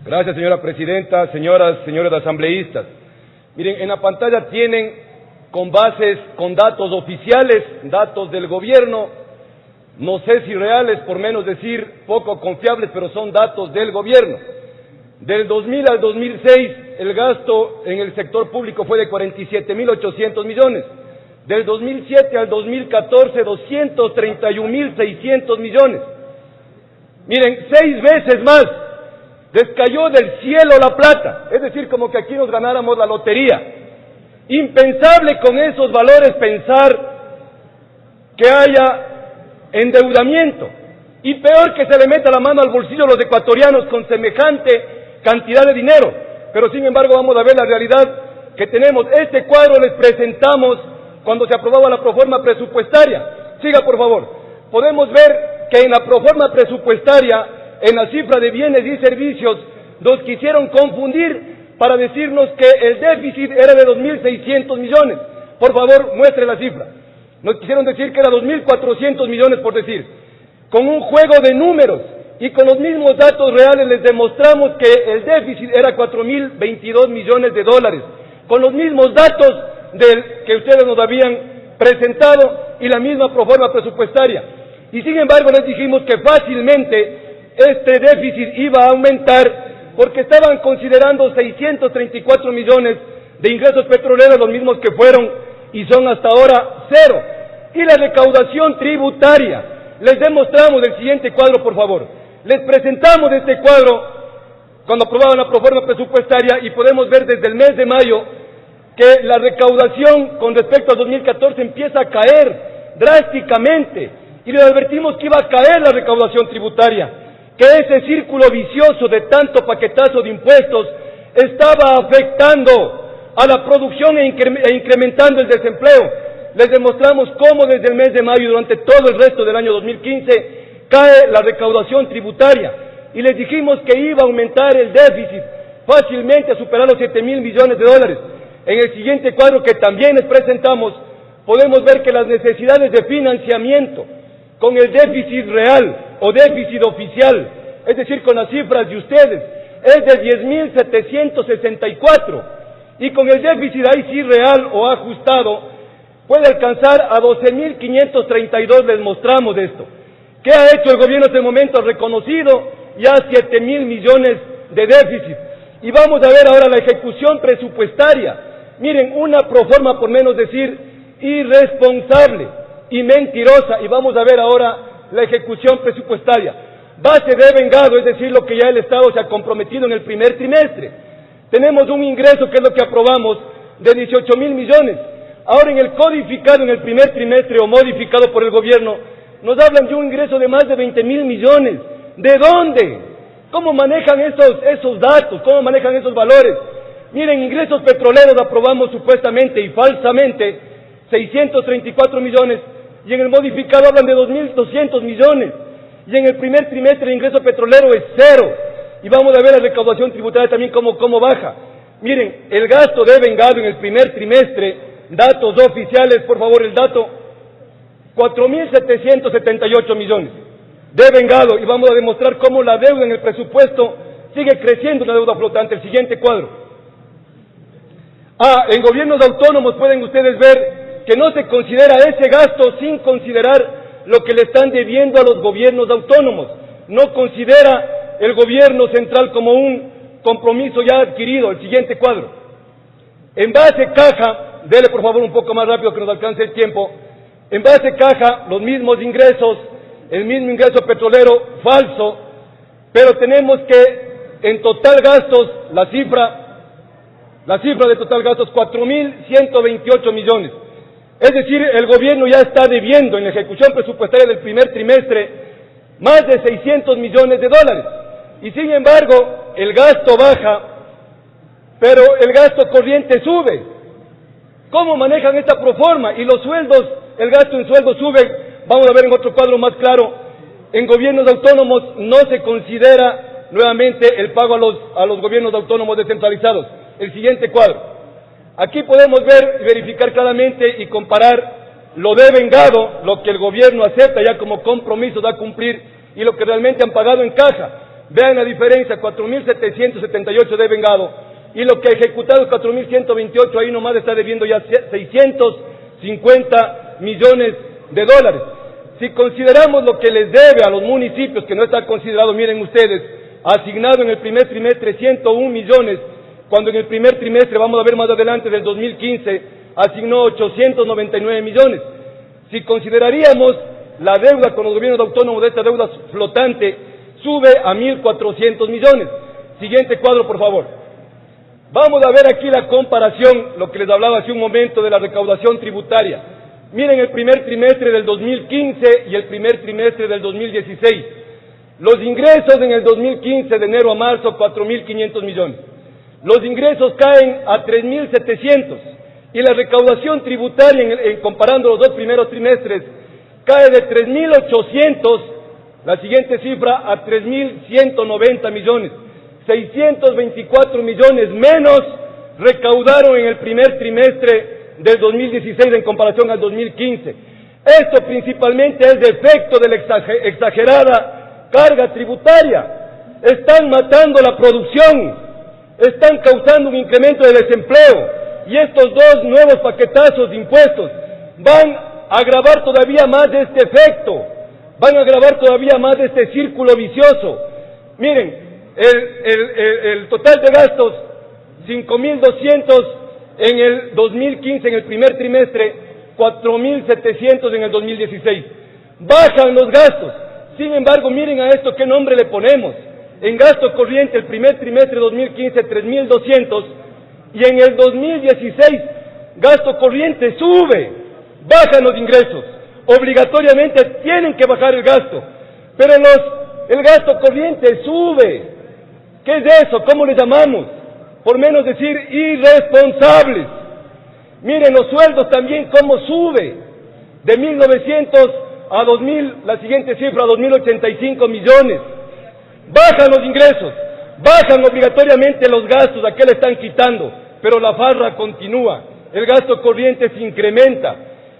Gracias, señora presidenta, señoras, señores asambleístas. Miren, en la pantalla tienen con datos oficiales, datos del gobierno, no sé si reales, por menos decir poco confiables, pero son datos del gobierno. Del 2000 al 2006, el gasto en el sector público fue de 47.800 millones. Del 2007 al 2014, 231.600 millones. Miren, 6 veces más. Les cayó del cielo la plata, es decir, como que aquí nos ganáramos la lotería. Impensable con esos valores pensar que haya endeudamiento, y peor que se le meta la mano al bolsillo a los ecuatorianos con semejante cantidad de dinero. Pero sin embargo vamos a ver la realidad que tenemos. Este cuadro les presentamos cuando se aprobaba la proforma presupuestaria. Siga, por favor. Podemos ver que en la proforma presupuestaria, en la cifra de bienes y servicios, nos quisieron confundir para decirnos que el déficit era de 2.600 millones. Por favor, muestre la cifra. Nos quisieron decir que era 2.400 millones por decir. Con un juego de números y con los mismos datos reales les demostramos que el déficit era 4.022 millones de dólares. Con los mismos datos que ustedes nos habían presentado y la misma proforma presupuestaria. Y sin embargo les dijimos que fácilmente este déficit iba a aumentar porque estaban considerando 634 millones de ingresos petroleros, los mismos que fueron y son hasta ahora cero. Y la recaudación tributaria, les demostramos el siguiente cuadro, por favor. Les presentamos este cuadro cuando aprobaban la proforma presupuestaria y podemos ver desde el mes de mayo que la recaudación con respecto a 2014 empieza a caer drásticamente y les advertimos que iba a caer la recaudación tributaria, que ese círculo vicioso de tanto paquetazo de impuestos estaba afectando a la producción e incrementando el desempleo. Les demostramos cómo desde el mes de mayo y durante todo el resto del año 2015 cae la recaudación tributaria y les dijimos que iba a aumentar el déficit fácilmente a superar los 7.000 millones de dólares. En el siguiente cuadro que también les presentamos podemos ver que las necesidades de financiamiento con el déficit real o déficit oficial, es decir, con las cifras de ustedes, es de 10.764 y con el déficit ahí sí real o ajustado puede alcanzar a 12.532, les mostramos esto. ¿Qué ha hecho el gobierno hasta el momento? Ha reconocido ya 7.000 millones de déficit. Y vamos a ver ahora la ejecución presupuestaria. Miren, una proforma, por menos decir, irresponsable y mentirosa. Y vamos a ver ahora la ejecución presupuestaria. Base de vengado, es decir, lo que ya el Estado se ha comprometido en el primer trimestre. Tenemos un ingreso, que es lo que aprobamos, de 18.000 millones. Ahora en el codificado en el primer trimestre o modificado por el gobierno, nos hablan de un ingreso de más de 20.000 millones. ¿De dónde? ¿Cómo manejan esos datos? ¿Cómo manejan esos valores? Miren, ingresos petroleros aprobamos supuestamente y falsamente 634 millones y en el modificado hablan de 2.200 millones y en el primer trimestre el ingreso petrolero es cero. Y vamos a ver la recaudación tributaria también cómo baja. Miren, el gasto de vengado en el primer trimestre, datos oficiales, por favor, el dato, 4.778 millones de vengado, y vamos a demostrar cómo la deuda en el presupuesto sigue creciendo, la deuda flotante. El siguiente cuadro. En gobiernos autónomos pueden ustedes ver que no se considera ese gasto sin considerar lo que le están debiendo a los gobiernos autónomos. No considera el gobierno central como un compromiso ya adquirido. El siguiente cuadro. En base caja, dele por favor un poco más rápido que nos alcance el tiempo. En base caja, los mismos ingresos, el mismo ingreso petrolero falso, pero tenemos que en total gastos, la cifra de total gastos, 4.128 millones. Es decir, el gobierno ya está debiendo en la ejecución presupuestaria del primer trimestre más de 600 millones de dólares. Y sin embargo, el gasto baja, pero el gasto corriente sube. ¿Cómo manejan esta proforma? Y los sueldos, el gasto en sueldos sube. Vamos a ver en otro cuadro más claro. En gobiernos autónomos no se considera nuevamente el pago a los gobiernos autónomos descentralizados. El siguiente cuadro. Aquí podemos ver y verificar claramente y comparar lo devengado, lo que el gobierno acepta ya como compromiso, da a cumplir, y lo que realmente han pagado en caja. Vean la diferencia, 4.778 de vengado, y lo que ha ejecutado es 4.128, ahí nomás está debiendo ya 650 millones de dólares. Si consideramos lo que les debe a los municipios, que no está considerado, miren ustedes, asignado en el primer trimestre 101 millones, cuando en el primer trimestre, vamos a ver más adelante, del 2015, asignó 899 millones. Si consideraríamos la deuda con los gobiernos autónomos de esta deuda flotante, sube a 1.400 millones. Siguiente cuadro, por favor. Vamos a ver aquí la comparación, lo que les hablaba hace un momento de la recaudación tributaria. Miren el primer trimestre del 2015 y el primer trimestre del 2016. Los ingresos en el 2015, de enero a marzo, 4.500 millones. Los ingresos caen a 3.700 y la recaudación tributaria, comparando los dos primeros trimestres, cae de 3.800, la siguiente cifra, a 3.190 millones. 624 millones menos recaudaron en el primer trimestre del 2016 en comparación al 2015. Esto principalmente es de efecto de la exagerada carga tributaria. Están matando la producción, están causando un incremento de desempleo, y estos dos nuevos paquetazos de impuestos van a agravar todavía más de este efecto, van a agravar todavía más de este círculo vicioso. Miren, el total de gastos, 5.200 en el 2015, en el primer trimestre, 4.700 en el 2016. Bajan los gastos. Sin embargo, miren a esto qué nombre le ponemos. En gasto corriente, el primer trimestre de 2015, 3.200, y en el 2016, gasto corriente sube, bajan los ingresos. Obligatoriamente tienen que bajar el gasto, pero el gasto corriente sube. ¿Qué es eso? ¿Cómo le llamamos? Por menos decir irresponsables. Miren los sueldos también cómo sube, de 1.900 a 2.000, la siguiente cifra, 2.085 millones. Bajan los ingresos, bajan obligatoriamente los gastos, ¿a qué le están quitando? Pero la farra continúa, el gasto corriente se incrementa.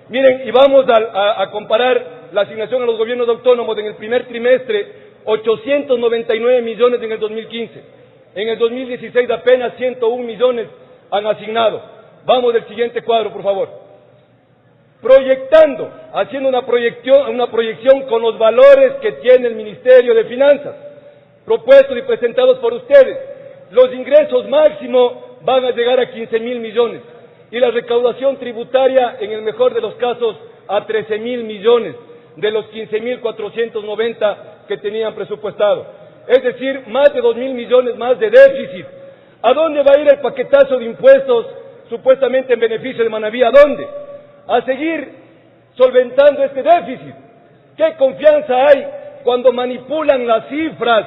Miren, y vamos a comparar la asignación a los gobiernos autónomos en el primer trimestre, 899 millones en el 2015. En el 2016 apenas 101 millones han asignado. Vamos del siguiente cuadro, por favor. Proyectando, haciendo una proyección con los valores que tiene el Ministerio de Finanzas, propuestos y presentados por ustedes. Los ingresos máximos van a llegar a 15.000 millones y la recaudación tributaria, en el mejor de los casos, a 13.000 millones de los 15.490 que tenían presupuestado. Es decir, más de 2.000 millones más de déficit. ¿A dónde va a ir el paquetazo de impuestos supuestamente en beneficio de Manaví? ¿A dónde? A seguir solventando este déficit. ¿Qué confianza hay cuando manipulan las cifras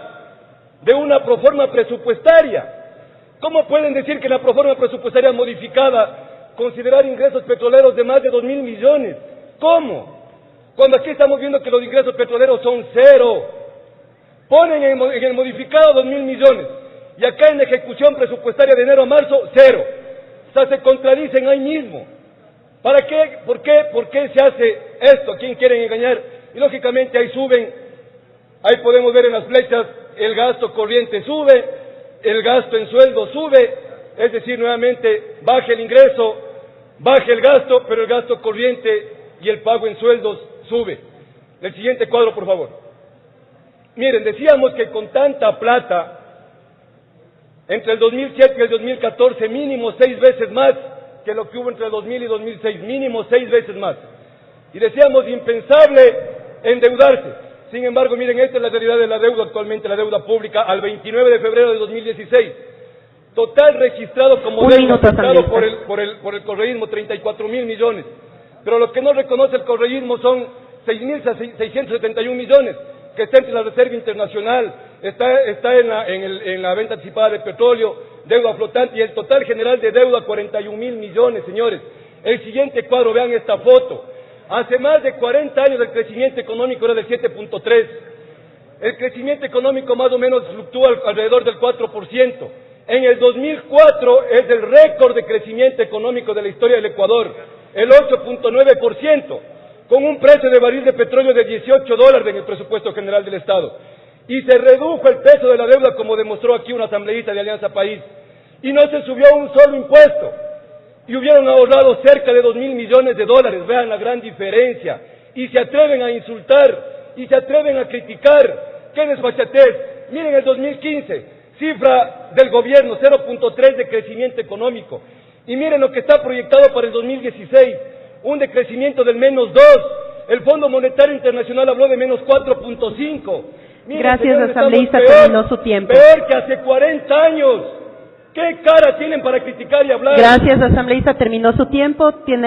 de una proforma presupuestaria? ¿Cómo pueden decir que la proforma presupuestaria modificada considerar ingresos petroleros de más de 2.000 millones? ¿Cómo? Cuando aquí estamos viendo que los ingresos petroleros son cero. Ponen en el modificado 2.000 millones y acá en la ejecución presupuestaria de enero a marzo, cero. O sea, se contradicen ahí mismo. ¿Para qué? ¿Por qué se hace esto? ¿A quién quieren engañar? Y lógicamente ahí suben, ahí podemos ver en las flechas, el gasto corriente sube, el gasto en sueldo sube, es decir, nuevamente baja el ingreso, baja el gasto, pero el gasto corriente y el pago en sueldos sube. El siguiente cuadro, por favor. Miren, decíamos que con tanta plata, entre el 2007 y el 2014, mínimo 6 veces más que lo que hubo entre el 2000 y 2006, mínimo 6 veces más. Y decíamos impensable endeudarse. Sin embargo, miren, esta es la realidad de la deuda actualmente, la deuda pública, al 29 de febrero de 2016. Total registrado como deuda por el correísmo, 34.000 millones. Pero lo que no reconoce el correísmo son 6.671 millones, que está entre la Reserva Internacional, está en la venta anticipada de petróleo, deuda flotante, y el total general de deuda 41.000 millones, señores. El siguiente cuadro, vean esta foto. Hace más de 40 años el crecimiento económico era del 7.3. El crecimiento económico más o menos fluctúa alrededor del 4%. En el 2004 es el récord de crecimiento económico de la historia del Ecuador, el 8.9%, con un precio de barril de petróleo de $18 en el presupuesto general del Estado. y se redujo el peso de la deuda, como demostró aquí un asambleísta de Alianza País, y no se subió un solo impuesto, y hubieron ahorrado cerca de 2.000 millones de dólares. Vean la gran diferencia, y se atreven a insultar, y se atreven a criticar. ¡Qué desfachatez! Miren el 2015, cifra del gobierno, 0.3 de crecimiento económico, y miren lo que está proyectado para el 2016, un decrecimiento del -2, el Fondo Monetario Internacional habló de -4.5. Gracias, señores, asambleísta, peor, terminó su tiempo. Peor que hace 40 años. ¿Qué cara tienen para criticar y hablar? Gracias, asambleísta, terminó su tiempo. Tiene